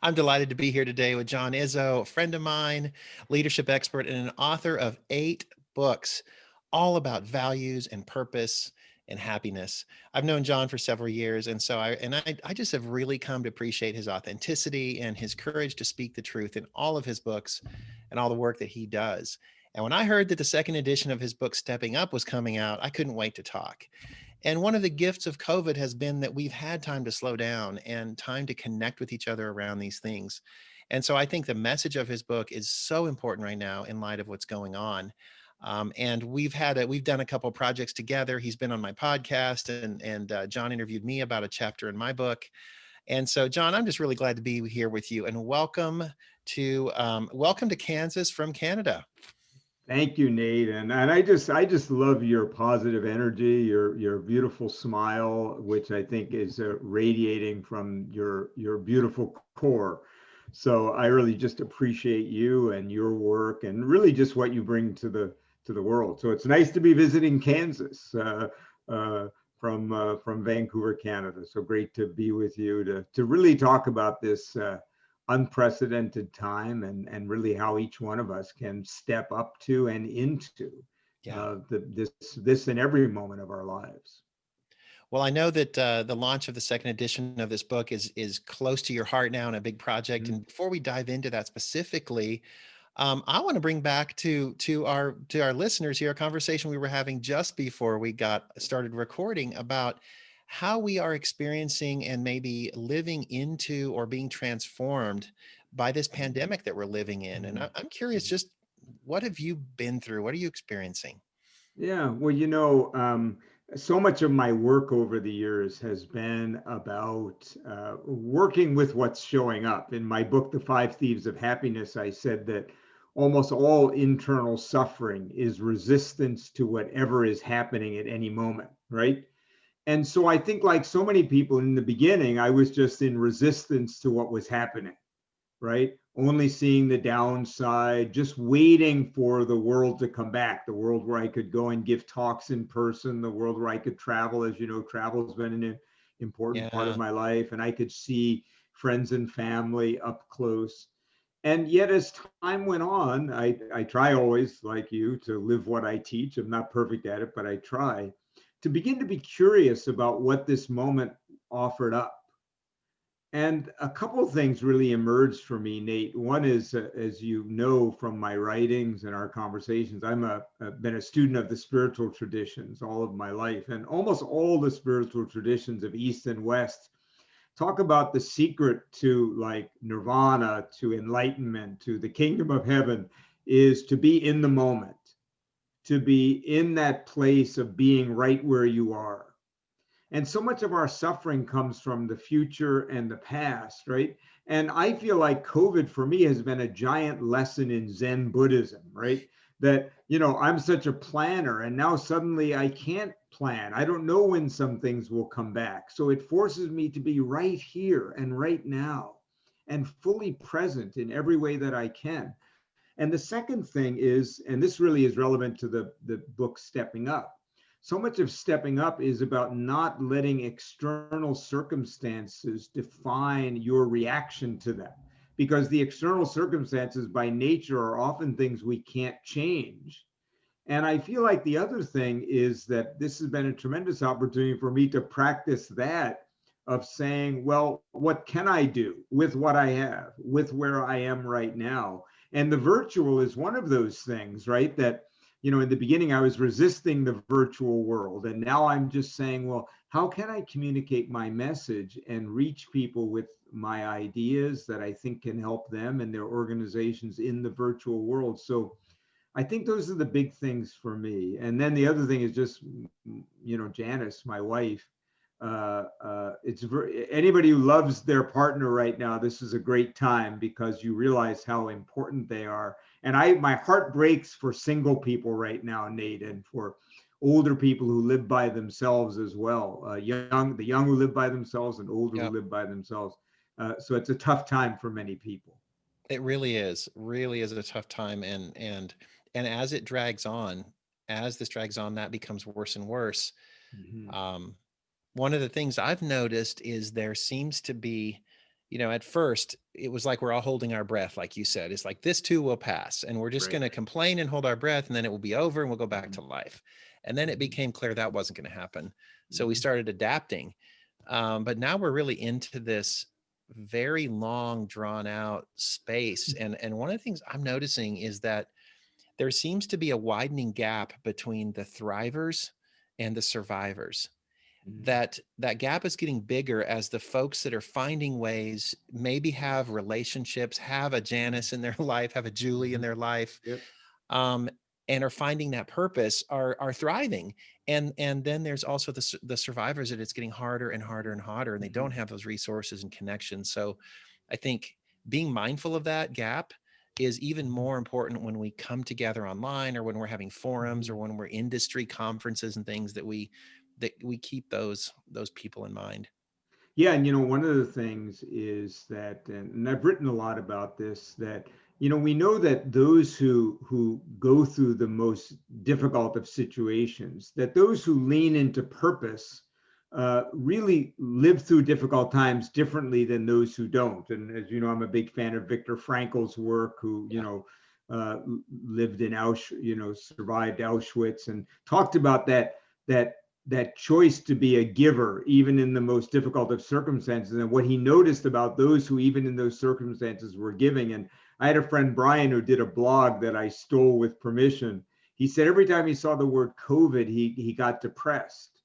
I'm delighted to be here today with John Izzo, a friend of mine, leadership expert, and an author of 8 books, all about values and purpose and happiness. I've known John for several years, and I just have really come to appreciate his authenticity and his courage to speak the truth in all of his books and all the work that he does. And when I heard that the second edition of his book, Stepping Up, was coming out, I couldn't wait to talk. And one of the gifts of COVID has been that we've had time to slow down and time to connect with each other around these things. And so I think the message of his book is so important right now in light of what's going on. And we've done a couple of projects together. He's been on my podcast, and John interviewed me about a chapter in my book. And so, John, I'm just really glad to be here with you. And welcome to Kansas from Canada. Thank you, Nate. And I just love your positive energy, your beautiful smile, which I think is radiating from your beautiful core. So I really just appreciate you and your work, and really just what you bring to the world. So it's nice to be visiting Kansas uh, from Vancouver, Canada. So great to be with you to really talk about this. Unprecedented time, and really how each one of us can step up to and into Yeah. this in every moment of our lives. Well, I know that the launch of the second edition of this book is close to your heart now and a big project. Mhm. And before we dive into that specifically, I want to bring back to our listeners here a conversation we were having just before we got started recording about how we are experiencing and maybe living into or being transformed by this pandemic that we're living in. And Mhm. I'm curious, just what have you been through? What are you experiencing? Yeah, well, so much of my work over the years has been about working with what's showing up. In my book, The Five Thieves of Happiness, I said that almost all internal suffering is resistance to whatever is happening at any moment, right? And so I think, like so many people in the beginning, I was just in resistance to what was happening, right? Only seeing the downside, just waiting for the world to come back, the world where I could go and give talks in person, the world where I could travel. As you know, travel's been an important part of Yeah. my life, and I could see friends and family up close. And yet, as time went on, I try always, like you, to live what I teach. I'm not perfect at it, but I try to begin to be curious about what this moment offered up. And a couple of things really emerged for me, Nate. One is, as you know from my writings and our conversations, been a student of the spiritual traditions all of my life, and almost all the spiritual traditions of East and West talk about the secret to like nirvana, to enlightenment, to the kingdom of heaven, is to be in the moment, to be in that place of being right where you are. And so much of our suffering comes from the future and the past, right? And I feel like COVID for me has been a giant lesson in Zen Buddhism, right? That, I'm such a planner, and now suddenly I can't plan. I don't know when some things will come back. So it forces me to be right here and right now and fully present in every way that I can. And the second thing is, and this really is relevant to the book Stepping Up. So much of stepping up is about not letting external circumstances define your reaction to them, because the external circumstances by nature are often things we can't change. And I feel like the other thing is that this has been a tremendous opportunity for me to practice that, of saying, well, what can I do with what I have, with where I am right now? And the virtual is one of those things, right? That, in the beginning, I was resisting the virtual world. And now I'm just saying, well, how can I communicate my message and reach people with my ideas that I think can help them and their organizations in the virtual world? So I think those are the big things for me. And then the other thing is just, Janice, my wife. Anybody who loves their partner right now, this is a great time, because you realize how important they are. And my heart breaks for single people right now, Nate, and for older people who live by themselves as well. The young who live by themselves, and older who Yeah. live by themselves. So it's a tough time for many people. It really is a tough time. And as it drags on, as this drags on, that becomes worse and worse. Mhm. Um, One of the things I've noticed is there seems to be at first it was like we're all holding our breath, like you said. It's like this too will pass, and we're just Right. going to complain and hold our breath, and then it will be over, and we'll go back Mhm. to life. And then it Mhm. became clear that wasn't going to happen, so we Mhm. started adapting. But now we're really into this very long, drawn out space, and one of the things I'm noticing is that there seems to be a widening gap between the thrivers and the survivors. Mhm. That gap is getting bigger as the folks that are finding ways, maybe have relationships, have a Mhm. Janice in their life, have a Julie in Mhm. their life, Yep. um, and are finding that purpose, are thriving. And then there's also the survivors that it's getting harder and harder and harder, and they don't Mhm. have those resources and connections. So I think being mindful of that gap is even Mhm. more important when we come together online, or when we're having forums, or Mhm. when we're industry conferences and things, that we keep those people in mind. Yeah, and one of the things is that, and I've written a lot about this, that we know that those who go through the most difficult of situations, that those who lean into purpose really live through difficult times differently than those who don't. And as you know, I'm a big fan of Viktor Frankl's work, who Yeah. uh, lived in Auschwitz, survived Auschwitz, and talked about that that choice to be a giver, even in the most difficult of circumstances, and what he noticed about those who, even in those circumstances, were giving. And I had a friend, Brian, who did a blog that I stole with permission. He said every time he saw the word COVID, he got depressed.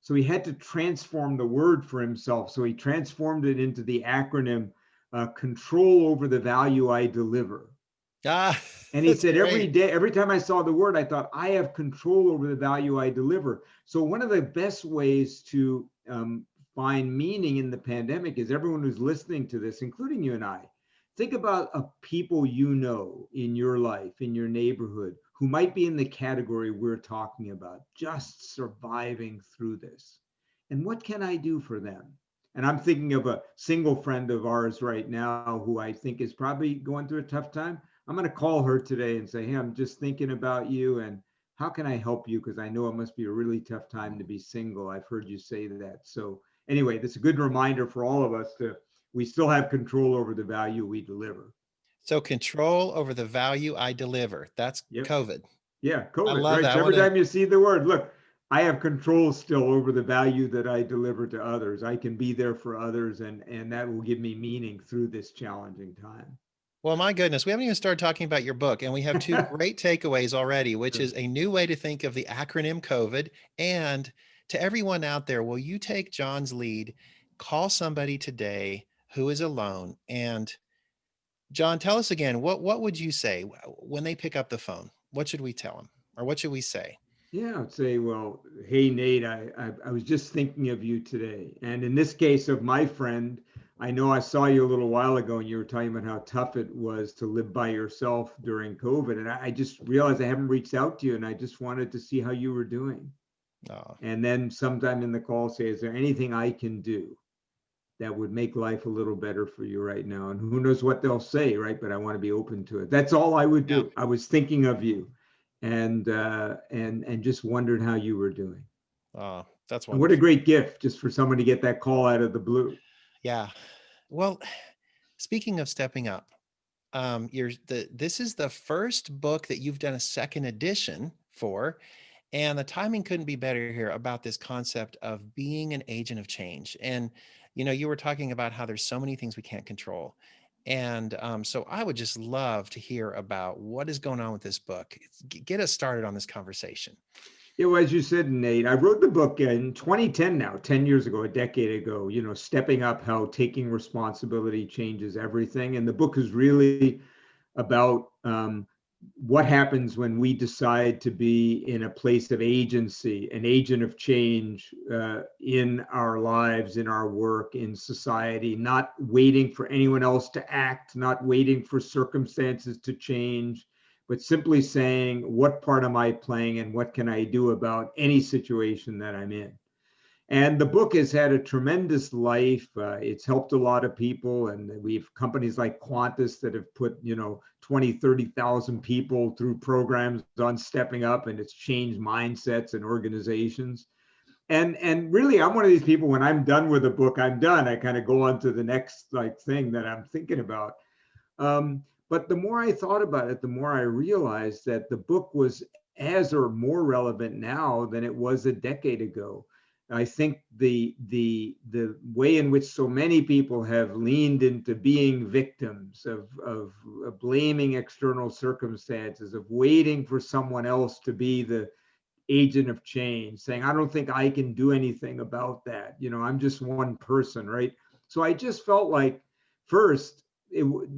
So he had to transform the word for himself. So he transformed it into the acronym control over the value I deliver. Ah, And he that's said, every great. day, every time I saw the word, I thought, I have control over the value I deliver. So, one of the best ways to find meaning in the pandemic is everyone who's listening to this, including you and I, think about a people you know in your life, in your neighborhood, who might be in the category we're talking about, just surviving through this. And what can I do for them? And I'm thinking of a single friend of ours right now who I think is probably going through a tough time. I'm going to call her today and say, hey, I'm just thinking about you, and how can I help you? Because I know it must be a really tough time to be single. I've heard you say that. So, anyway, that's a good reminder for all of us to we still have control over the value we deliver. So control over the value I deliver. That's Yep. COVID. Yeah, I COVID, love right? that. So I want every to. time you see the word, look, I have control still over the value that I deliver to others. I can be there for others, and that will give me meaning through this challenging time. Well, my goodness, we haven't even started talking about your book, and we have two great takeaways already, which is a new way to think of the acronym COVID. And to everyone out there, will you take John's lead? Call somebody today who is alone. And John, tell us again, what would you say when they pick up the phone? What should we tell them, or what should we say? Yeah, I'd say, well, hey, Nate, I was just thinking of you today. And in this case of my friend, I know I saw you a little while ago and you were talking about how tough it was to live by yourself during COVID. And I just realized I haven't reached out to you, and I just wanted to see how you were doing. Oh, And then sometime in the call, say, is there anything I can do that would make life a little better for you right now? And who knows what they'll say, right? But I want to be open to it. That's all I would yeah. do. I was thinking of you, and just wondered how you were doing. Oh, that's And what a wonderful. great gift just for someone to get that call out of the blue. Yeah. Well, speaking of stepping up, this is the first book that you've done a second edition for, and the timing couldn't be better here about this concept of being an agent of change. And you were talking about how there's so many things we can't control, and so I would just love to hear about what is going on with this book. Get us started on this conversation. Yeah, well, as you said, Nate, I wrote the book in 2010 now, 10 years ago, a decade ago, stepping up how taking responsibility changes everything. And the book is really about what happens when we decide to be in a place of agency, an agent of change in our lives, in our work, in society, not waiting for anyone else to act, not waiting for circumstances to change, but simply saying, what part am I playing and what can I do about any situation that I'm in? And the book has had a tremendous life. It's helped a lot of people. And we have companies like Qantas that have put, 20, 30,000 people through programs on stepping up, and it's changed mindsets and organizations. And really, I'm one of these people, when I'm done with a book, I'm done. I kind of go on to the next like thing that I'm thinking about. But the more I thought about it, the more I realized that the book was as or more relevant now than it was a decade ago. I think the way in which so many people have leaned into being victims of blaming external circumstances, of waiting for someone else to be the agent of change, saying, I don't think I can do anything about that. I'm just one person, right? So I just felt like, first,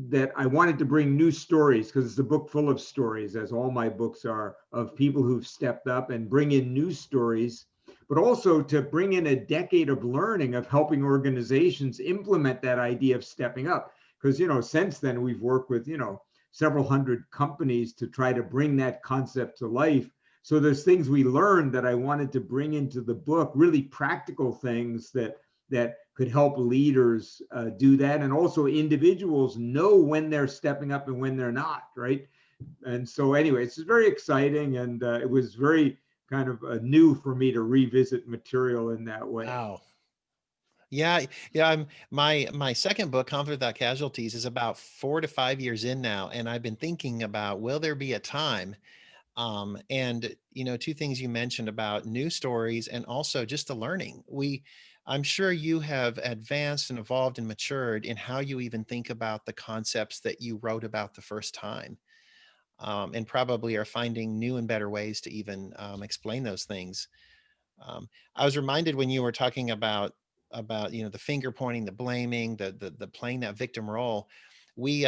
that I wanted to bring new stories, because it's a book full of stories, as all my books are, of people who've stepped up, and bring in new stories, but also to bring in a decade of learning of helping organizations implement that idea of stepping up. Because, since then, we've worked with, several hundred companies to try to bring that concept to life. So there's things we learned that I wanted to bring into the book, really practical things that could help leaders do that, and also individuals know when they're stepping up and when they're not, right? And so anyway, it's very exciting, and it was very kind of new for me to revisit material in that way. Wow. Yeah, yeah. My second book, Conflict Without Casualties, is about 4 to 5 years in now, and I've been thinking about, will there be a time? And two things you mentioned about new stories and also just the learning. I'm sure you have advanced and evolved and matured in how you even think about the concepts that you wrote about the first time, and probably are finding new and better ways to even explain those things. I was reminded when you were talking about the finger pointing, the blaming, the playing that victim role. We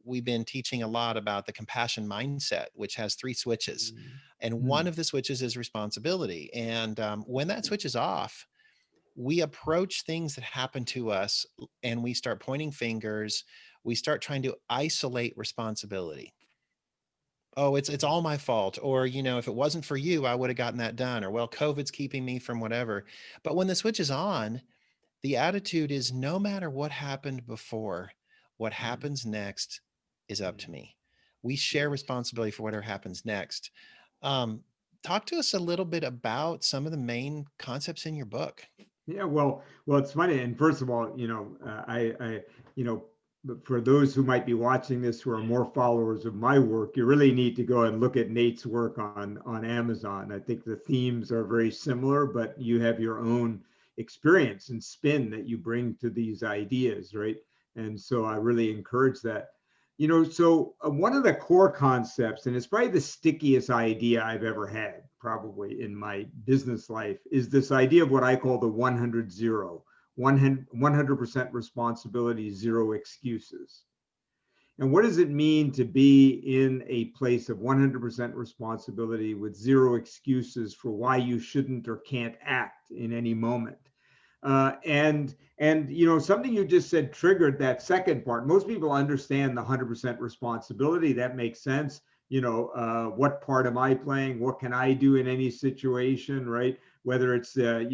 we've been teaching a lot about the compassion mindset, which has three switches, and one Mm, of the switches is responsibility. And when that switch is off, we approach things that happen to us and we start pointing fingers. We start trying to isolate responsibility. Oh, it's all my fault. Or, if it wasn't for you, I would have gotten that done. Or, well, COVID's keeping me from whatever. But when the switch is on, the attitude is, no matter what happened before, what mm, happens next is up to mm. me. We share Yes. responsibility for whatever happens next. Um, Talk to us a little bit about some of the main concepts in your book. Yeah, well, it's funny. And first of all, you know, for those who might be watching this who are more followers of my work, you really need to go and look at Nate's work on Amazon. I think the themes are very similar, but you have your own experience and spin that you bring to these ideas, right? And so I really encourage that. So one of the core concepts, and it's probably the stickiest idea I've ever had, probably in my business life, is this idea of what I call the 100-0, 100% responsibility, zero excuses. And what does it mean to be in a place of 100% responsibility with zero excuses for why you shouldn't or can't act in any moment? And something you just said triggered that second part. Most people understand the 100% responsibility. That makes sense. What part am I playing? What can I do in any situation, right? Whether it's a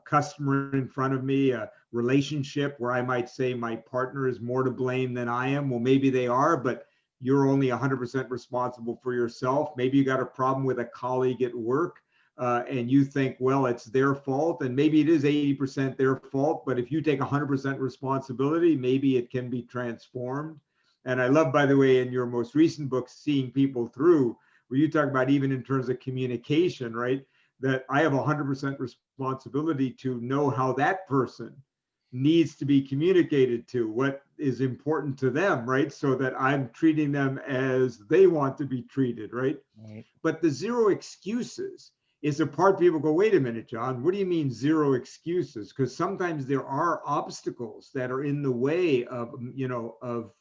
customer in front of me, a relationship where I might say my partner is more to blame than I am. Well, maybe they are, but you're only 100% responsible for yourself. Maybe you got a problem with a colleague at work, and you think, well, it's their fault, and maybe it is 80% their fault, but if you take 100% responsibility, maybe it can be transformed. And I love, by the way, in your most recent book, Seeing People Through, where you talk about, even in terms of communication, right, that I have 100% responsibility to know how that person needs to be communicated to, what is important to them, right? So that I'm treating them as they want to be treated, right? Right. But the zero excuses is the part people go, wait a minute, John, what do you mean zero excuses? Because sometimes there are obstacles that are in the way of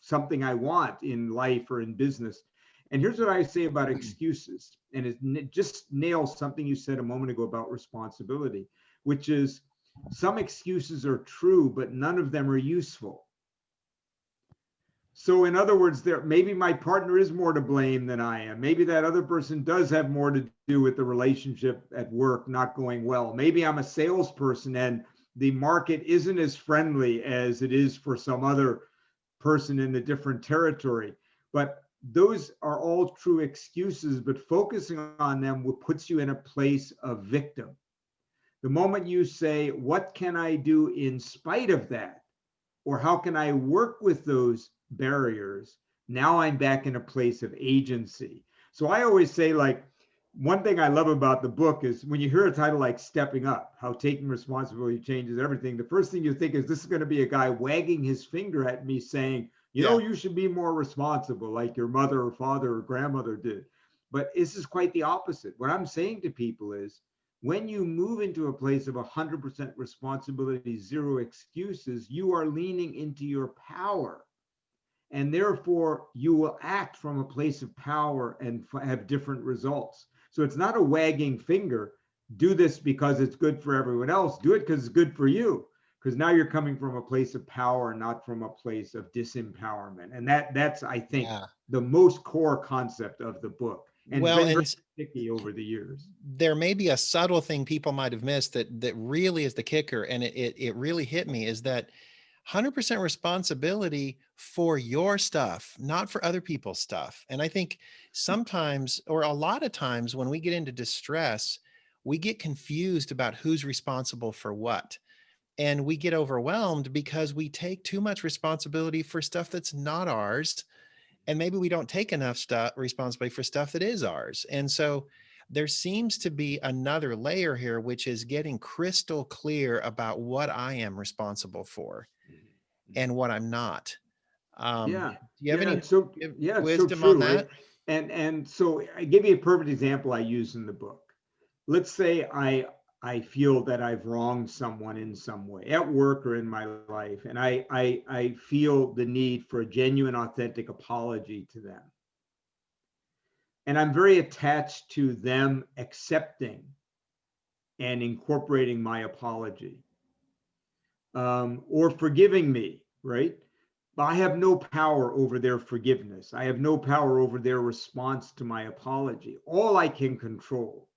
something I want in life or in business. And here's what I say about excuses, and it just nails something you said a moment ago about responsibility, which is, some excuses are true, but none of them are useful. So in other words, there, maybe my partner is more to blame than I am. Maybe that other person does have more to do with the relationship at work not going well. Maybe I'm a salesperson and the market isn't as friendly as it is for some other person in a different territory. But those are all true excuses, but focusing on them puts you in a place of victim. The moment you say, what can I do in spite of that? Or how can I work with those barriers? Now I'm back in a place of agency. So I always say, like, one thing I love about the book is when you hear a title like Stepping Up, how taking responsibility changes everything, the first thing you think is this is going to be a guy wagging his finger at me saying, you know, Yeah. you should be more responsible like your mother or father or grandmother did. But this is quite the opposite. What I'm saying to people is when you move into a place of 100% responsibility, zero excuses, you are leaning into your power. And therefore, you will act from a place of power and have different results. So it's not a wagging finger. Do this because it's good for everyone else. Do it because it's good for you. Because now you're coming from a place of power, not from a place of disempowerment. And that's, I think, Yeah. the most core concept of the book. And it's Well, been very and sticky over the years. there may be a subtle thing people might have missed that really is the kicker, and it really hit me, is that 100% responsibility for your stuff, not for other people's stuff. And I think sometimes, or a lot of times, when we get into distress, we get confused about who's responsible for what. And we get overwhelmed because we take too much responsibility for stuff that's not ours, and maybe we don't take enough stuff responsibility for stuff that is ours. And so there seems to be another layer here, which is getting crystal clear about what I am responsible for and what I'm not. Yeah, Do you have any yeah, it's so wisdom on true, right? that? And so I give you a perfect example I use in the book. Let's say I feel that I've wronged someone in some way at work or in my life, and I feel the need for a genuine, authentic apology to them. And I'm very attached to them accepting and incorporating my apology, or forgiving me, right? But I have no power over their forgiveness. I have no power over their response to my apology. All I can control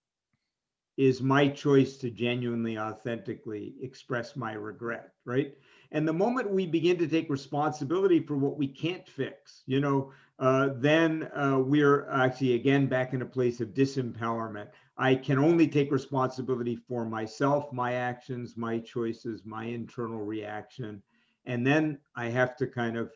is my choice to genuinely, authentically express my regret, right? And the moment we begin to take responsibility for what we can't fix, then we're actually again back in a place of disempowerment. I can only take responsibility for myself, my actions, my choices, my internal reaction. And then I have to kind of,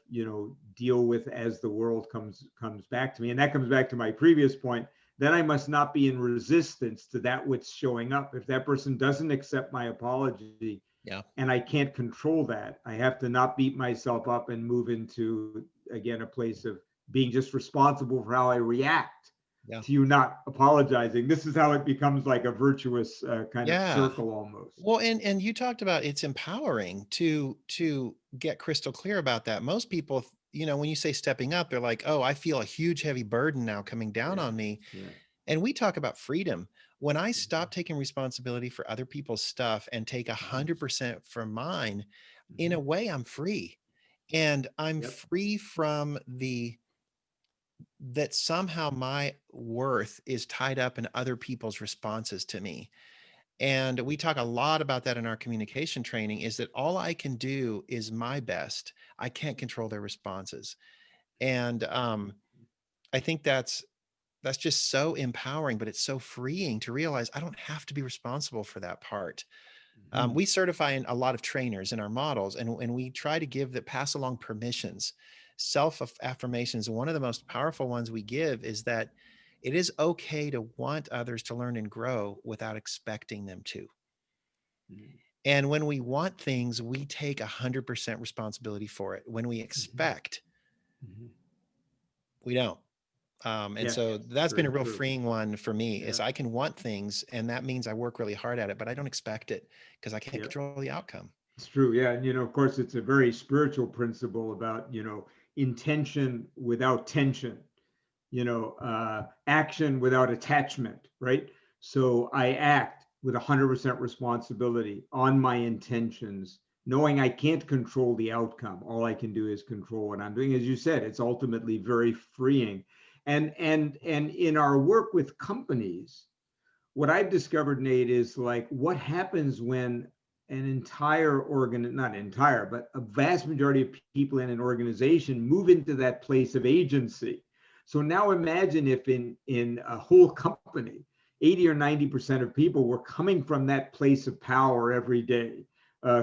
deal with as the world comes back to me. And that comes back to my previous point. Then I must not be in resistance to that which showing up. If that person doesn't accept my apology Yeah. and I can't control that, I have to not beat myself up and move into, again, a place of being just responsible for how I react Yeah. to you not apologizing. This is how it becomes like a virtuous kind of Yeah. circle almost. Well, and you talked about it's empowering to get crystal clear about that. Most people, when you say stepping up, they're like, "Oh, I feel a huge heavy burden now coming down Yeah, on me." yeah. And we talk about freedom. When I Mm-hmm. stop taking responsibility for other people's stuff and take Mm-hmm. 100% for mine, in Mm-hmm. a way, I'm free. And I'm Yep. free from the that somehow my worth is tied up in other people's responses to me. And we talk a lot about that in our communication training, is that all I can do is my best. I can't control their responses. And I think that's just so empowering, but it's so freeing to realize I don't have to be responsible for that part. Mm-hmm. We certify in a lot of trainers in our models, and we try to give that pass along permissions, self affirmations. One of the most powerful ones we give is that it is okay to want others to learn and grow without expecting them to. Mm-hmm. And when we want things, we take 100% responsibility for it. When we Mm-hmm. expect, Mm-hmm. we don't. And Yeah, so it's that's been very a real true. freeing one for me, is Yeah. I can want things, and that means I work really hard at it, but I don't expect it because I can't Yeah. control the outcome. It's true. Yeah. And, of course, it's a very spiritual principle about, intention without tension, action without attachment, right? So I act with 100% responsibility on my intentions, knowing I can't control the outcome. All I can do is control what I'm doing. As you said, it's ultimately very freeing. And in our work with companies, what I've discovered, Nate, is like what happens when an entire not entire, but a vast majority of people in an organization move into that place of agency. So now imagine if in a whole company, 80 or 90% of people were coming from that place of power every day,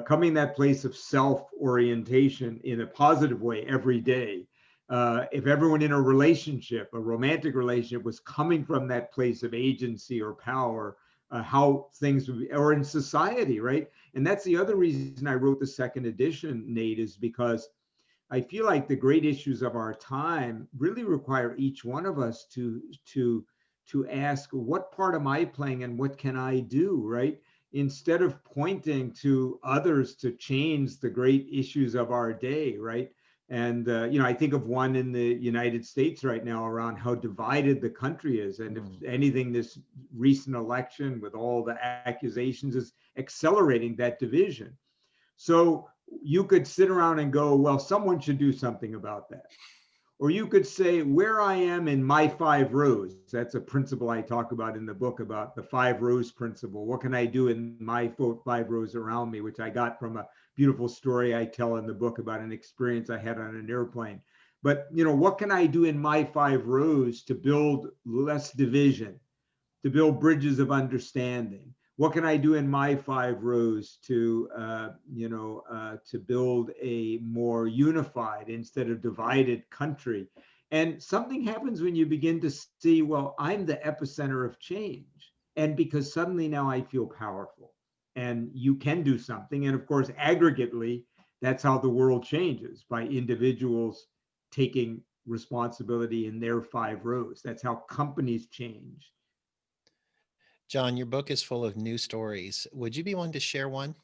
coming that place of self-orientation in a positive way every day. If everyone in a relationship, a romantic relationship, was coming from that place of agency or power, how things would be, or in society, right? And that's the other reason I wrote the second edition, Nate, is because I feel like the great issues of our time really require each one of us to ask, what part am I playing and what can I do, right? Instead of pointing to others to change the great issues of our day, right? And I think of one in the United States right now around how divided the country is, and if Mm. anything, this recent election with all the accusations is accelerating that division. So you could sit around and go, well, someone should do something about that. Or you could say, where I am in my 5 rows. That's a principle I talk about in the book, about the 5 rows principle. What can I do in my 5 rows around me, which I got from a beautiful story I tell in the book about an experience I had on an airplane. But, what can I do in my 5 rows to build less division, to build bridges of understanding? What can I do in my 5 rows to build a more unified instead of divided country? And something happens when you begin to see, well, I'm the epicenter of change. And because suddenly now I feel powerful and you can do something. And of course, aggregately, that's how the world changes, by individuals taking responsibility in their 5 rows. That's how companies change. John, your book is full of new stories. Would you be one to share one?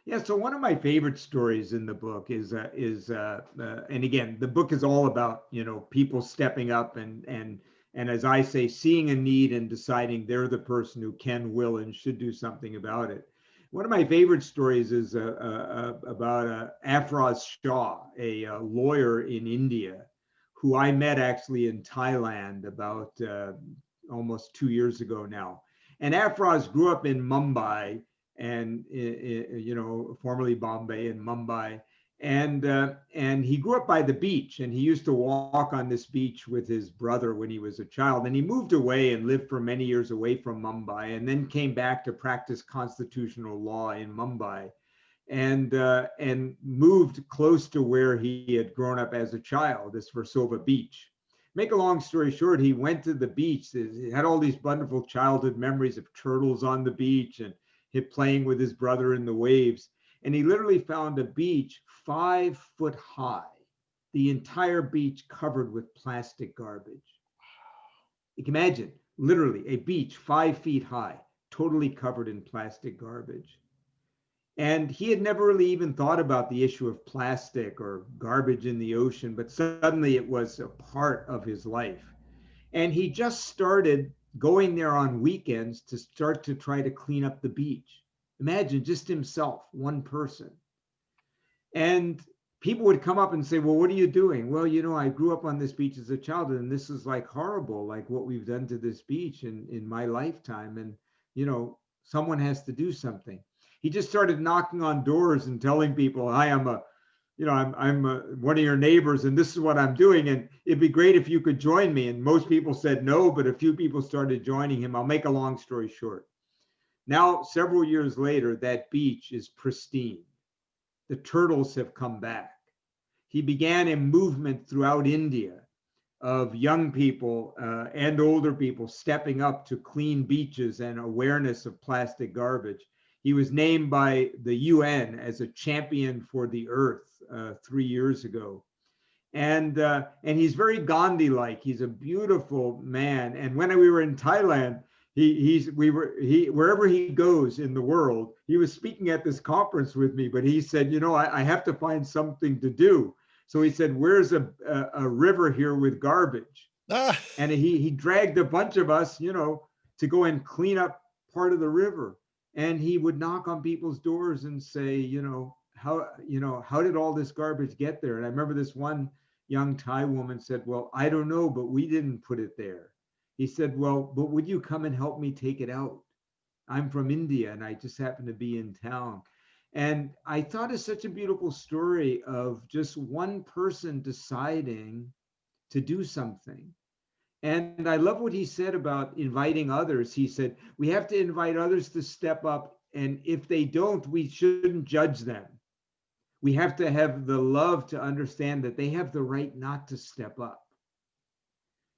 Yeah, so one of my favorite stories in the book and again, the book is all about people stepping up and as I say, seeing a need and deciding they're the person who can, will, and should do something about it. One of my favorite stories is about Afroz Shah, a lawyer in India, who I met actually in Thailand about almost 2 years ago now. And Afroz grew up in Mumbai, and formerly Bombay and Mumbai, and he grew up by the beach, and he used to walk on this beach with his brother when he was a child. And he moved away and lived for many years away from Mumbai, and then came back to practice constitutional law in Mumbai, and moved close to where he had grown up as a child, this Versova Beach. Make a long story short, he went to the beach. He had all these wonderful childhood memories of turtles on the beach and him playing with his brother in the waves. And he literally found a beach 5 foot high, the entire beach covered with plastic garbage. You can imagine, literally, a beach 5 feet high, totally covered in plastic garbage. And he had never really even thought about the issue of plastic or garbage in the ocean, but suddenly it was a part of his life. And he just started going there on weekends to start to try to clean up the beach. Imagine just himself, one person. And people would come up and say, well, what are you doing? Well, I grew up on this beach as a child, and this is like horrible, like what we've done to this beach in my lifetime. And, someone has to do something. He just started knocking on doors and telling people, hi, I'm one of your neighbors, and this is what I'm doing, and it'd be great if you could join me. And most people said no, but a few people started joining him. I'll make a long story short. Now, several years later, that beach is pristine. The turtles have come back. He began a movement throughout India of young people and older people stepping up to clean beaches and awareness of plastic garbage. He was named by the UN as a champion for the earth 3 years ago. And he's very Gandhi-like. He's a beautiful man. And when we were in Thailand, he wherever he goes in the world, he was speaking at this conference with me, but he said, I have to find something to do. So he said, where's a river here with garbage? Ah, And he dragged a bunch of us, to go and clean up part of the river. And he would knock on people's doors and say, how did all this garbage get there? And I remember this one young Thai woman said, well, I don't know, but we didn't put it there. He said, well, but would you come and help me take it out? I'm from India and I just happen to be in town. And I thought it's such a beautiful story of just one person deciding to do something. And I love what he said about inviting others. He said, we have to invite others to step up. And if they don't, we shouldn't judge them. We have to have the love to understand that they have the right not to step up.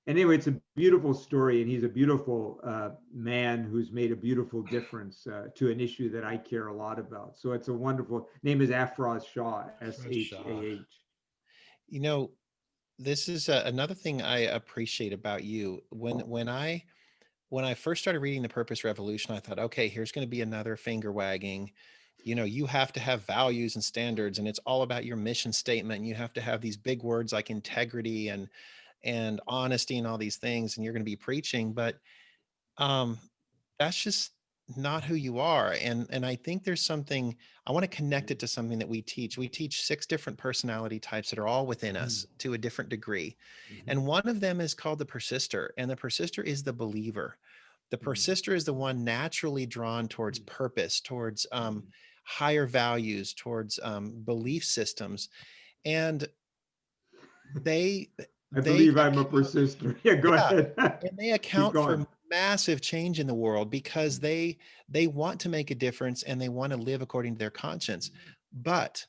And anyway, it's a beautiful story, and he's a beautiful man who's made a beautiful difference to an issue that I care a lot about. So it's a wonderful name is Afroz Shah, Shah. Shah. You know, this is another thing I appreciate about you. When I first started reading The Purpose Revolution, I thought, okay, here's going to be another finger wagging. You have to have values and standards, and it's all about your mission statement. And you have to have these big words like integrity and honesty and all these things, and you're going to be preaching. But um, that's just not who you are. And I think there's something I want to connect it to something that we teach. We teach 6 different personality types that are all within us to a different degree. And one of them is called the persister, and the persister is the believer. The persister is the one naturally drawn towards purpose, towards higher values, towards belief systems, and they I they believe I'm a persister. Yeah, go yeah, ahead. and they Keep account for going. massive change in the world because they want to make a difference and they want to live according to their conscience. But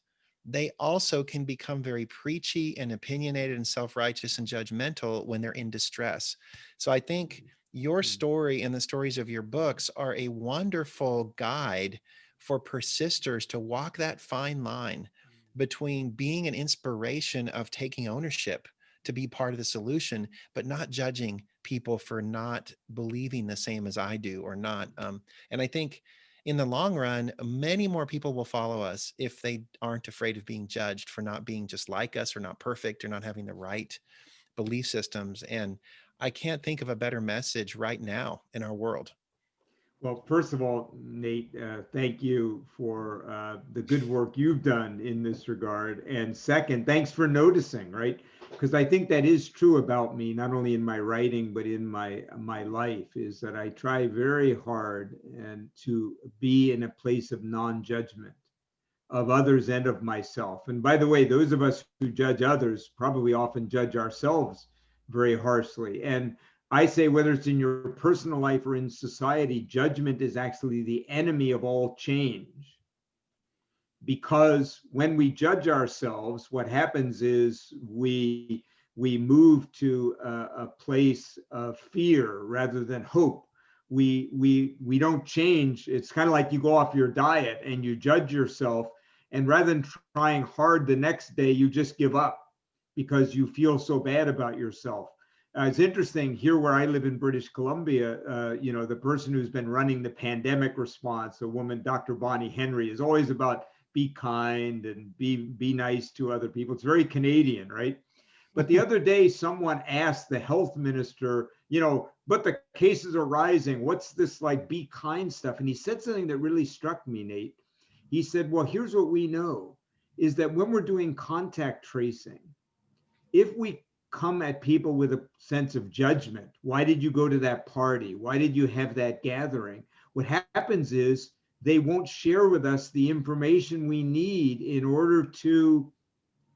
they also can become very preachy and opinionated and self-righteous and judgmental when they're in distress. So I think your story and the stories of your books are a wonderful guide for persisters to walk that fine line between being an inspiration of taking ownership to be part of the solution, but not judging people for not believing the same as I do or not. And I think in the long run, many more people will follow us if they aren't afraid of being judged for not being just like us or not perfect or not having the right belief systems. And I can't think of a better message right now in our world. Well, first of all, Nate, thank you for the good work you've done in this regard. And second, thanks for noticing, right? Because I think that is true about me, not only in my writing but in my life, is that I try very hard and to be in a place of non-judgment of others and of myself. And by the way, those of us who judge others probably often judge ourselves very harshly. And I say, whether it's in your personal life or in society, judgment is actually the enemy of all change. Because when we judge ourselves, what happens is we move to a place of fear rather than hope. We don't change. It's kind of like you go off your diet and you judge yourself, and rather than trying hard the next day, you just give up because you feel so bad about yourself. It's interesting here where I live in British Columbia. The person who's been running the pandemic response, a woman, Dr. Bonnie Henry, is always about be kind and be nice to other people. It's very Canadian, right? But the other day, someone asked the health minister, but the cases are rising. What's this like be kind stuff? And he said something that really struck me, Nate. He said, well, here's what we know is that when we're doing contact tracing, if we come at people with a sense of judgment, why did you go to that party? Why did you have that gathering? What happens is they won't share with us the information we need in order to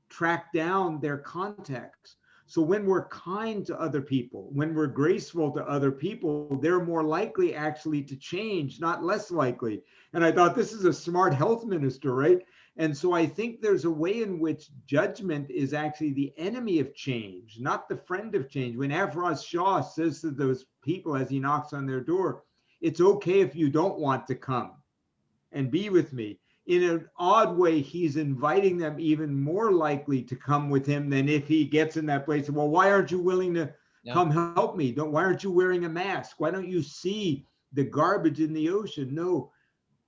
track down their contacts. So when we're kind to other people, when we're graceful to other people, they're more likely actually to change, not less likely. And I thought this is a smart health minister, right? And so I think there's a way in which judgment is actually the enemy of change, not the friend of change. When Afroz Shah says to those people as he knocks on their door, it's okay if you don't want to come and be with me. In an odd way, he's inviting them even more likely to come with him than if he gets in that place. Well, why aren't you willing to Yeah. come help me? Why aren't you wearing a mask? Why don't you see the garbage in the ocean? No,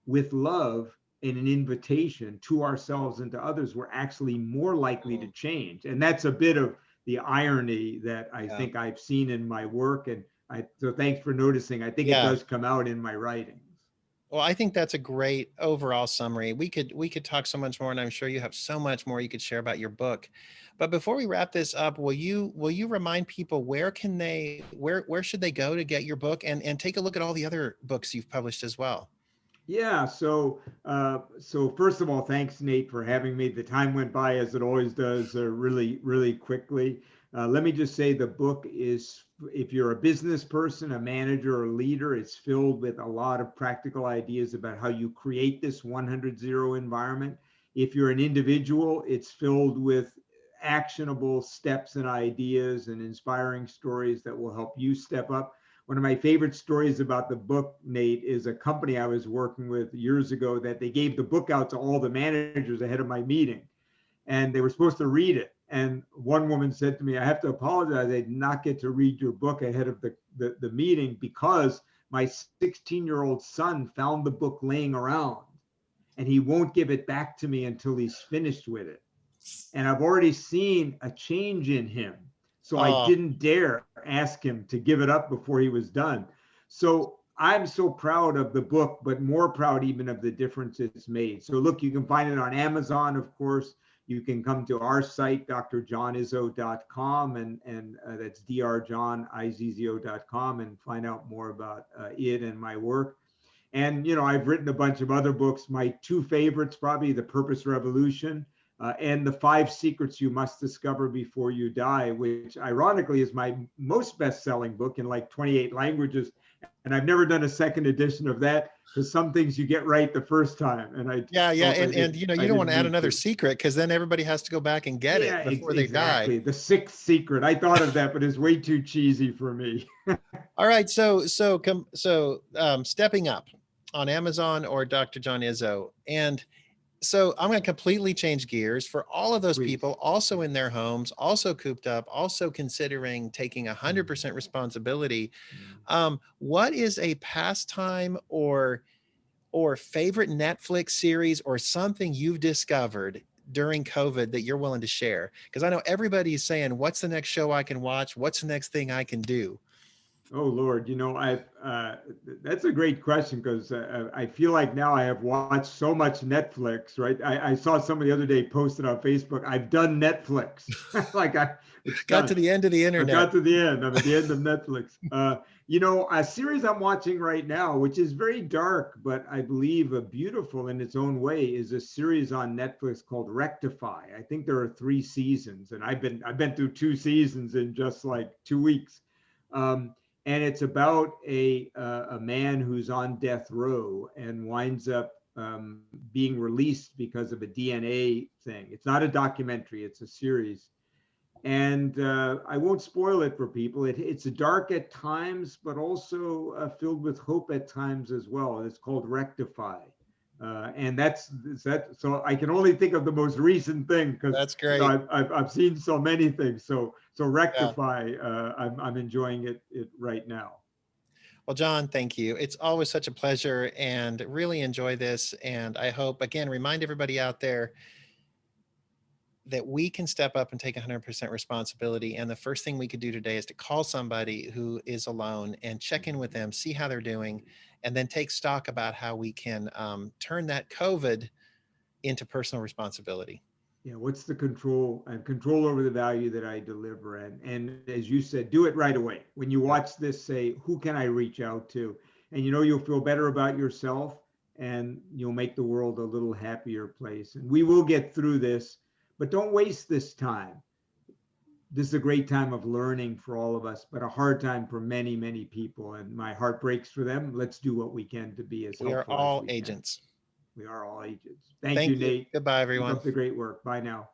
with love and an invitation to ourselves and to others, we're actually more likely to Mm, change. And that's a bit of the irony that I yeah. think I've seen in my work. And so thanks for noticing. I think it Yeah. does come out in my writings. Well, I think that's a great overall summary. We could talk so much more, and I'm sure you have so much more you could share about your book. But before we wrap this up, will you remind people where should they go to get your book and take a look at all the other books you've published as well? Yeah. So first of all, thanks, Nate, for having me. The time went by as it always does, really, really quickly. Let me just say the book is, if you're a business person, a manager, or a leader, it's filled with a lot of practical ideas about how you create this 100-0 environment. If you're an individual, it's filled with actionable steps and ideas and inspiring stories that will help you step up. One of my favorite stories about the book, Nate, is a company I was working with years ago that they gave the book out to all the managers ahead of my meeting, and they were supposed to read it. And one woman said to me, I have to apologize. I did not get to read your book ahead of the meeting because my 16-year-old son found the book laying around and he won't give it back to me until he's finished with it. And I've already seen a change in him. So I Oh, didn't dare ask him to give it up before he was done. So I'm so proud of the book, but more proud even of the difference it's made. So look, you can find it on Amazon, of course. You can come to our site, drjohnizzo.com, and that's drjohnizzo.com, and find out more about it and my work. And, I've written a bunch of other books. My two favorites, probably The Purpose Revolution and The Five Secrets You Must Discover Before You Die, which ironically is my most best-selling book in like 28 languages. And I've never done a second edition of that because some things you get right the first time. And I yeah, yeah. felt And I you don't want didn't to add need another to. secret because then everybody has to go back and get Yeah, it before they die. exactly. The sixth secret. I thought of that, but it's way too cheesy for me. All right, stepping up on Amazon or Dr. John Izzo, and so I'm going to completely change gears for all of those Please. people also in their homes, also cooped up, also considering taking Mm, 100% responsibility. mm. What is a pastime or favorite Netflix series or something you've discovered during COVID that you're willing to share? Because I know everybody's saying, "What's the next show I can watch? What's the next thing I can do?" Oh Lord, I that's a great question because I feel like now I have watched so much Netflix, right? I saw somebody the other day posted on Facebook, I've done Netflix. It's Got to done. the end of the I've internet. got to the end. I'm at the end of Netflix. A series I'm watching right now, which is very dark, but I believe beautiful in its own way, is a series on Netflix called Rectify. I think there are 3 seasons, and I've been through 2 seasons in just like 2 weeks. Um, and it's about a man who's on death row and winds up being released because of a DNA thing. It's not a documentary; it's a series, and I won't spoil it for people. It's dark at times, but also filled with hope at times as well. It's called Rectify, and that's that. So I can only think of the most recent thing because That's great. I've seen so many things. So Yeah. Rectify, I'm enjoying it right now. Well, John, thank you. It's always such a pleasure and really enjoy this. And I hope, again, remind everybody out there that we can step up and take 100% responsibility. And the first thing we could do today is to call somebody who is alone and check in with them, see how they're doing, and then take stock about how we can turn that COVID into personal responsibility. What's the control and control over the value that I deliver? And as you said, do it right away. When you Yep. watch this, say, who can I reach out to? And you'll feel better about yourself, and you'll make the world a little happier place. And we will get through this, but don't waste this time. This is a great time of learning for all of us, but a hard time for many, many people. And my heart breaks for them. Let's do what we can to be as We are helpful as all we can. agents. We are all agents. Thank you, Thank you. Nate. Goodbye, Keep everyone. up the great work. Bye now.